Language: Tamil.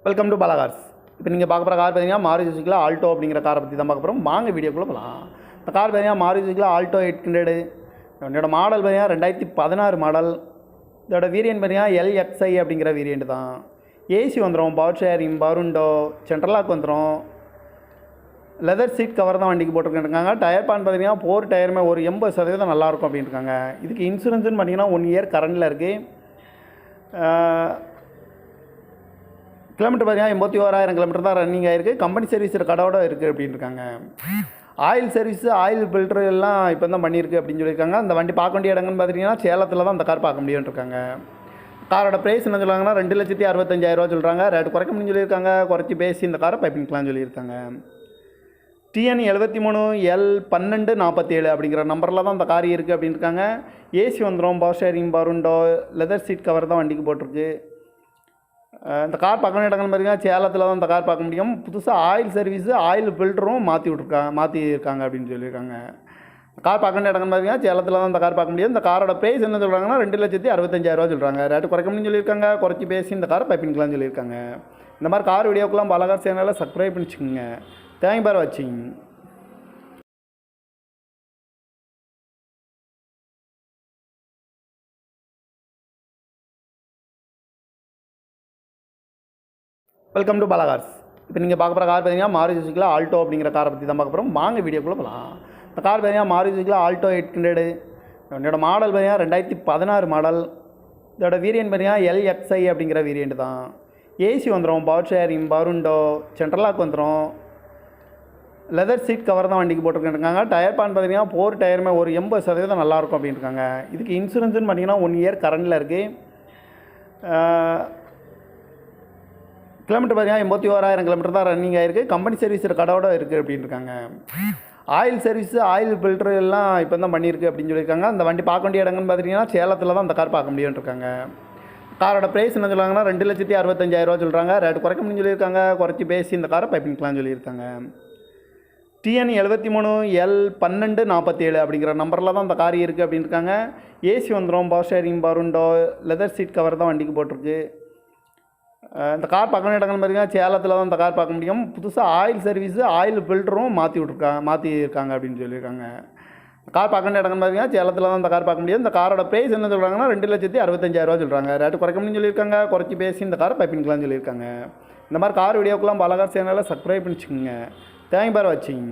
Welcome to Bala Cars. இப்போ நீங்கள் பார்க்க போகிற கார் பார்த்தீங்கன்னா மாருதி சுசுக்கியில் ஆல்டோ அப்படிங்கிற காரை பற்றி தான் பார்க்க போகிறோம். வாங்க வீடியோக்குள்ளே போகலாம். இந்த கார் பார்த்தீங்கன்னா மாருதி சுசுக்கியில் ஆல்டோ 800. என்னோட மாடல் பார்த்தீங்கன்னா 2016 மாடல். இதோட வேரியன்ட் பார்த்தீங்கன்னா LXI அப்படிங்கிற வேரியண்ட் தான். ஏசி வந்துடும், power steering, power window, central lock வந்துடும். லெதர் சீட் கவர் தான் வண்டிக்கு போட்டிருக்காங்க. டயர் பான் பார்த்தீங்கன்னா 4 டயருமே ஒரு 80% நல்லாயிருக்கும் அப்படின்னு இருக்காங்க. இதுக்கு இன்சூரன்ஸ்னு பார்த்தீங்கன்னா 1 இயர் கரண்டில் இருக்குது. கிலோமீட்டர் பார்த்தீங்கன்னா 81,000 கிலோமீட்டர் தான் ரன்னிங் ஆகிருக்கு. கம்பெனி சர்வீஸ் கடவோட இருக்குது அப்படின்னு இருக்காங்க. ஆயில் சர்வீஸ், ஆயில் ஃபில்ட்ரு எல்லாம் இப்போ தான் பண்ணியிருக்கு அப்படின்னு சொல்லியிருக்காங்க. அந்த வண்டி பார்க்க வேண்டிய இடங்கள்னு பார்த்தீங்கன்னா சேலத்தில் தான் அந்த கார் பார்க்க முடியும்னு இருக்காங்க. காரோட ப்ரைஸ் என்ன சொல்லுவாங்கன்னா 2,65,000 சொல்கிறாங்க. ரேட்டு குறைக்க முடியும்னு சொல்லியிருக்காங்க. குறைச்சி பேசி இந்த காரை பைப்பிங்கலாம்னு சொல்லியிருக்காங்க. TN 73L1247 அப்படிங்கிற நம்பரில் தான் அந்த கார் இருக்குது அப்படின்னு இருக்காங்க. ஏசி வந்துடும், power steering, power window, leather seat cover தான் வண்டிக்கு போட்டிருக்கு. இந்த கார் பார்க்கணும் இடங்கள் பார்த்தீங்கன்னா சேலத்தில் தான் இந்த கார் பார்க்க முடியும். புதுசாக ஆயில் சர்வீஸு, ஆயில் ஃபில்டரும் மாற்றிருக்காங்க அப்படின்னு சொல்லியிருக்காங்க. கார் பார்க்கணும் இடங்கள் பார்த்தீங்கன்னா சேலத்தில் தான் இந்த கார் பார்க்க முடியும். இந்த காரோட ப்ரைஸ் என்ன சொல்கிறாங்கன்னா 2,65,000 சொல்கிறாங்க. ரேட்டு குறைக்க முடியும்னு சொல்லியிருக்காங்க. குறைச்சி பேசி இந்த காரை பைப்பிங்கலாம்னு சொல்லியிருக்காங்க. இந்த மாதிரி கார் வீடியோக்கெல்லாம் பாலாகார் சேனலில் சப்ஸ்கிரைப் பண்ணிச்சுக்கோங்க. தேங்க் ஃபார் வாட்சிங். Welcome to Bala Cars. இப்போ நீங்கள் பார்க்க போகிற கார் பார்த்தீங்கன்னா மாருதி சுசுக்கியில் ஆல்டோ அப்படிங்கிற காரை பற்றி தான் பார்க்க போகிறோம். வாங்க வீடியோக்குள்ளே போகலாம். இந்த கார் பார்த்தீங்கன்னா மாருதி சுசுக்கியில் ஆல்டோ 800. என்னோட மாடல் பார்த்தீங்கன்னா 2016 மாடல். இதோட வேரியன்ட் பார்த்தீங்கன்னா LXI அப்படிங்கிற வேரியண்ட் தான். ஏசி வந்துடும், power steering, power window, central lock வந்துடும். லெதர் சீட் கவர் தான் வண்டிக்கு போட்டிருக்காங்க. டயர் பான் பார்த்தீங்கன்னா 4 டயருமே ஒரு 80% நல்லாயிருக்கும் அப்படின்னு இருக்காங்க. இதுக்கு இன்சூரன்ஸ்னு பார்த்தீங்கன்னா 1 இயர் கரண்டில் இருக்குது. கிலோமீட்டர் பார்த்தீங்கன்னா 81,000 கிலோமீட்டர் தான் ரன்னிங் ஆகிருக்கு. கம்பெனி சர்வீஸ் கடவோட இருக்குது அப்படின்னு இருக்காங்க. ஆயில் சர்வீஸு, ஆயில் ஃபில்ட்ரு எல்லாம் இப்போ தான் பண்ணியிருக்கு அப்படின்னு சொல்லியிருக்காங்க. அந்த வண்டி பார்க்க வேண்டிய இடங்கள்னு பார்த்தீங்கன்னா சேலத்தில் தான் அந்த கார் பார்க்க முடியும்னு இருக்காங்க. காரோட ப்ரைஸ் என்ன சொல்லுவாங்கன்னா 2,65,000 சொல்கிறாங்க. ரேட்டு குறைக்க முடியும்னு சொல்லியிருக்காங்க. குறைச்சி பேசி இந்த காரை பைப்பிங்கலாம்னு சொல்லியிருக்காங்க. TN 73L1247 அப்படிங்கிற நம்பரில் தான் அந்த கார் இருக்குது அப்படின்னு இருக்காங்க. ஏசி வந்துடும், power steering, power window, leather seat cover தான் வண்டிக்கு போட்டிருக்கு. இந்த கார் பார்க்கணும் இடங்கள் பார்த்தீங்கன்னா சேலத்தில் தான் இந்த கார் பார்க்க முடியும். புதுசாக ஆயில் சர்வீஸு, ஆயில் ஃபில்டரும் மாற்றிருக்காங்க அப்படின்னு சொல்லியிருக்காங்க. கார் பார்க்கணும் இடங்கள் பார்த்தீங்கன்னா சேலத்தில் தான் இந்த கார் பார்க்க முடியும். இந்த காரோட ப்ரைஸ் என்ன சொல்கிறாங்கன்னா 2,65,000 சொல்கிறாங்க. ரேட்டு குறைக்க முடியும்னு சொல்லியிருக்காங்க. குறைச்சி பேசி இந்த காரை பைப்பிங்கலாம்னு சொல்லியிருக்காங்க. இந்த மாதிரி கார் வீடியோக்கெல்லாம் பாலாகார் சேனலில் சப்ஸ்கிரைப் பண்ணிச்சுக்கோங்க. தேங்க் ஃபார் வாட்சிங்.